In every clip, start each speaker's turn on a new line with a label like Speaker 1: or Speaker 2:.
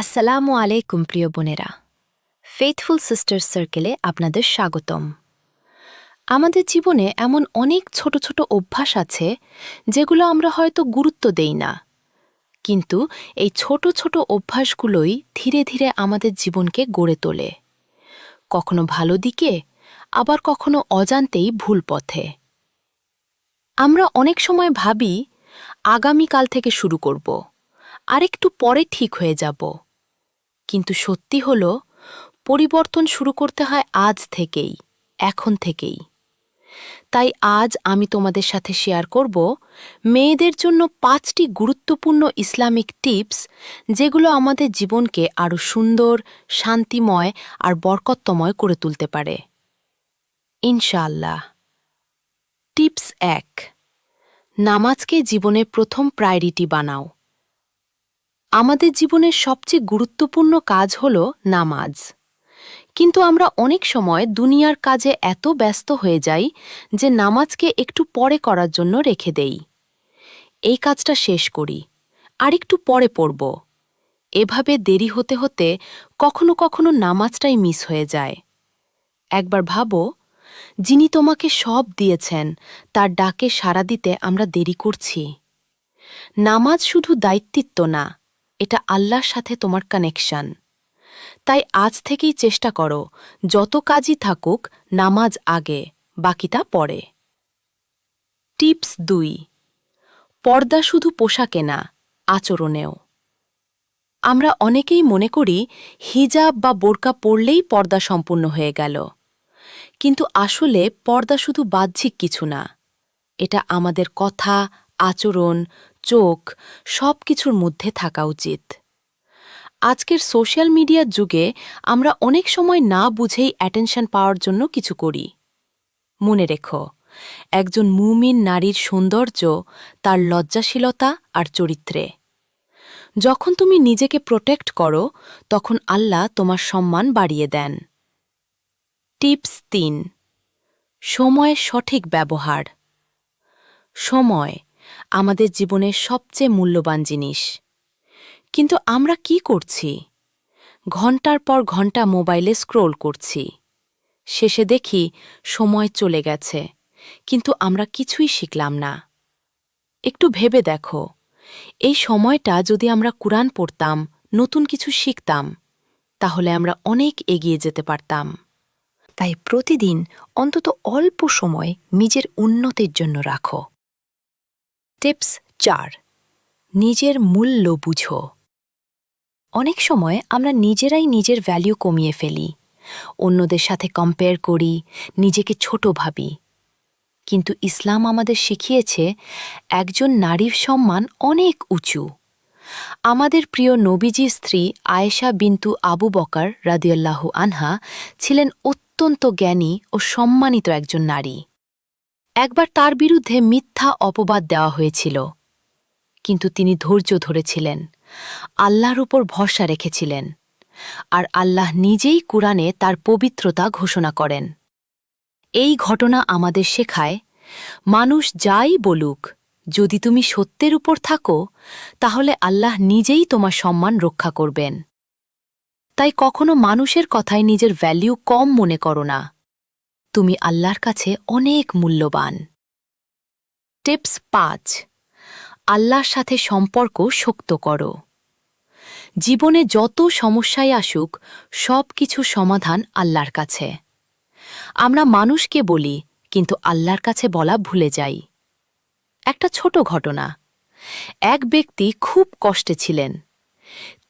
Speaker 1: আসসালামু আলাইকুম প্রিয় বোনেরা, ফেথফুল সিস্টার সার্কেলে আপনাদের স্বাগতম। আমাদের জীবনে এমন অনেক ছোট ছোট অভ্যাস আছে যেগুলো আমরা হয়তো গুরুত্ব দেই না, কিন্তু এই ছোট ছোট অভ্যাসগুলোই ধীরে ধীরে আমাদের জীবনকে গড়ে তোলে, কখনো ভালো দিকে, আবার কখনো অজান্তেই ভুল পথে। আমরা অনেক সময় ভাবি আগামীকাল থেকে শুরু করব, আরেকটু পরে ঠিক হয়ে যাব, কিন্তু সত্যি হল পরিবর্তন শুরু করতে হয় আজ থেকেই, এখন থেকেই। তাই আজ আমি তোমাদের সাথে শেয়ার করব মেয়েদের জন্য ৫টি গুরুত্বপূর্ণ ইসলামিক টিপস, যেগুলো আমাদের জীবনকে আরও সুন্দর, শান্তিময় আর বরকত্তময় করে তুলতে পারে ইনশাআল্লাহ। টিপস ১, নামাজকে জীবনের প্রথম প্রায়োরিটি বানাও। আমাদের জীবনের সবচেয়ে গুরুত্বপূর্ণ কাজ হল নামাজ, কিন্তু আমরা অনেক সময় দুনিয়ার কাজে এত ব্যস্ত হয়ে যাই যে নামাজকে একটু পরে করার জন্য রেখে দেই। এই কাজটা শেষ করি, আর একটু পরে পড়ব। এভাবে দেরি হতে হতে কখনো কখনো নামাজটাই মিস হয়ে যায়। একবার ভাবো, যিনি তোমাকে সব দিয়েছেন তার ডাকে সাড়া দিতে আমরা দেরি করছি। নামাজ শুধু দায়িত্ব না, এটা আল্লাহর সাথে তোমার কানেকশন। তাই আজ থেকেই চেষ্টা করো, যত কাজই থাকুক নামাজ আগে, বাকিটা পরে। টিপস ২, পর্দা শুধু পোশাকে না, আচরণেও। আমরা অনেকেই মনে করি হিজাব বা বোরকা পরলেই পর্দা সম্পূর্ণ হয়ে গেল, কিন্তু আসলে পর্দা শুধু বাহ্যিক কিছু না, এটা আমাদের কথা, আচরণ, চোখ সব কিছুর মধ্যে থাকা উচিত। আজকের সোশ্যাল মিডিয়ার যুগে আমরা অনেক সময় না বুঝেই অ্যাটেনশন পাওয়ার জন্য কিছু করি। মনে রেখো, একজন মুমিন নারীর সৌন্দর্য তার লজ্জাশীলতা আর চরিত্রে। যখন তুমি নিজেকে প্রোটেক্ট করো, তখন আল্লাহ তোমার সম্মান বাড়িয়ে দেন। টিপস ৩, সময়ের সঠিক ব্যবহার। সময় আমাদের জীবনের সবচেয়ে মূল্যবান জিনিস, কিন্তু আমরা কি করছি? ঘন্টার পর ঘন্টা মোবাইলে স্ক্রোল করছি। শেষে দেখি সময় চলে গেছে, কিন্তু আমরা কিছুই শিখলাম না। একটু ভেবে দেখো, এই সময়টা যদি আমরা কুরআন পড়তাম, নতুন কিছু শিখতাম, তাহলে আমরা অনেক এগিয়ে যেতে পারতাম। তাই প্রতিদিন অন্তত অল্প সময় নিজের উন্নতির জন্য রাখো। টিপস ৪, নিজের মূল্য বুঝো। অনেক সময় আমরা নিজেরাই নিজের ভ্যালু কমিয়ে ফেলি, অন্যদের সাথে কম্পেয়ার করি, নিজেকে ছোট ভাবি। কিন্তু ইসলাম আমাদের শিখিয়েছে একজন নারীর সম্মান অনেক উঁচু। আমাদের প্রিয় নবীজির স্ত্রী আয়েশা বিনতু আবু বকর রাদিয়াল্লাহু আনহা ছিলেন অত্যন্ত জ্ঞানী ও সম্মানিত একজন নারী। একবার তার বিরুদ্ধে মিথ্যা অপবাদ দেওয়া হয়েছিল, কিন্তু তিনি ধৈর্য ধরেছিলেন, আল্লাহর উপর ভরসা রেখেছিলেন, আর আল্লাহ নিজেই কুরআনে তার পবিত্রতা ঘোষণা করেন। এই ঘটনা আমাদের শেখায়, মানুষ যাই বলুক, যদি তুমি সত্যের উপর থাকো, তাহলে আল্লাহ নিজেই তোমার সম্মান রক্ষা করবেন। তাই কখনো মানুষের কথায় নিজের ভ্যালু কম মনে করো না, তুমি আল্লাহর কাছে অনেক মূল্যবান। টিপস ৫, আল্লাহর সাথে সম্পর্ক শক্ত করো। জীবনে যত সমস্যাই আসুক, সব কিছু সমাধান আল্লাহর কাছে। আমরা মানুষকে বলি, কিন্তু আল্লাহর কাছে বলা ভুলে যাই। একটা ছোট ঘটনা, এক ব্যক্তি খুব কষ্টে ছিলেন।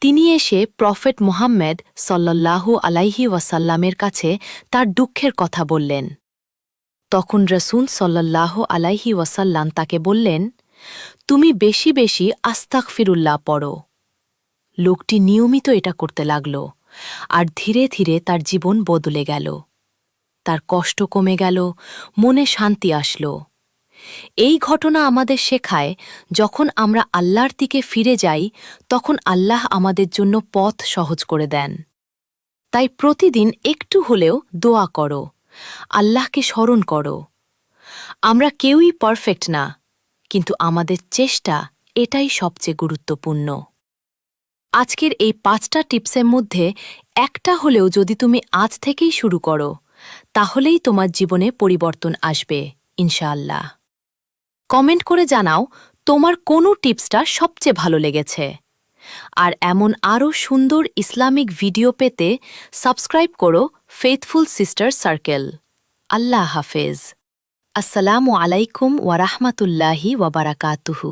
Speaker 1: তিনি এসে প্রফেট মুহাম্মদ সাল্লাল্লাহু আলাইহি ওয়াসাল্লামের কাছে তার দুঃখের কথা বললেন। তখন রাসূল সাল্লাল্লাহু আলাইহি ওয়াসাল্লাম তাকে বললেন, তুমি বেশি বেশি আস্তাগফিরুল্লাহ পড়ো। লোকটি নিয়মিত এটা করতে লাগল, আর ধীরে ধীরে তার জীবন বদলে গেল। তার কষ্ট কমে গেল, মনে শান্তি আসল। এই ঘটনা আমাদের শেখায়, যখন আমরা আল্লাহর দিকে ফিরে যাই, তখন আল্লাহ আমাদের জন্য পথ সহজ করে দেন। তাই প্রতিদিন একটু হলেও দোয়া করো, আল্লাহকে স্মরণ করো। আমরা কেউই পারফেক্ট না, কিন্তু আমাদের চেষ্টা এটাই সবচেয়ে গুরুত্বপূর্ণ। আজকের এই 5টা টিপসের মধ্যে একটা হলেও যদি তুমি আজ থেকেই শুরু করো তাহলেই তোমার জীবনে পরিবর্তন আসবে ইনশাআল্লাহ। কমেন্ট করে জানাও তোমার কোন টিপসটা সবচেয়ে ভালো লেগেছে। আর এমন আরও সুন্দর ইসলামিক ভিডিও পেতে সাবস্ক্রাইব করো ফেথফুল সিস্টার সার্কেল। আল্লাহ হাফেজ। আসসালামু আলাইকুম ওয়ারাহমাতুল্লাহি ওয়াবারাকাতুহু।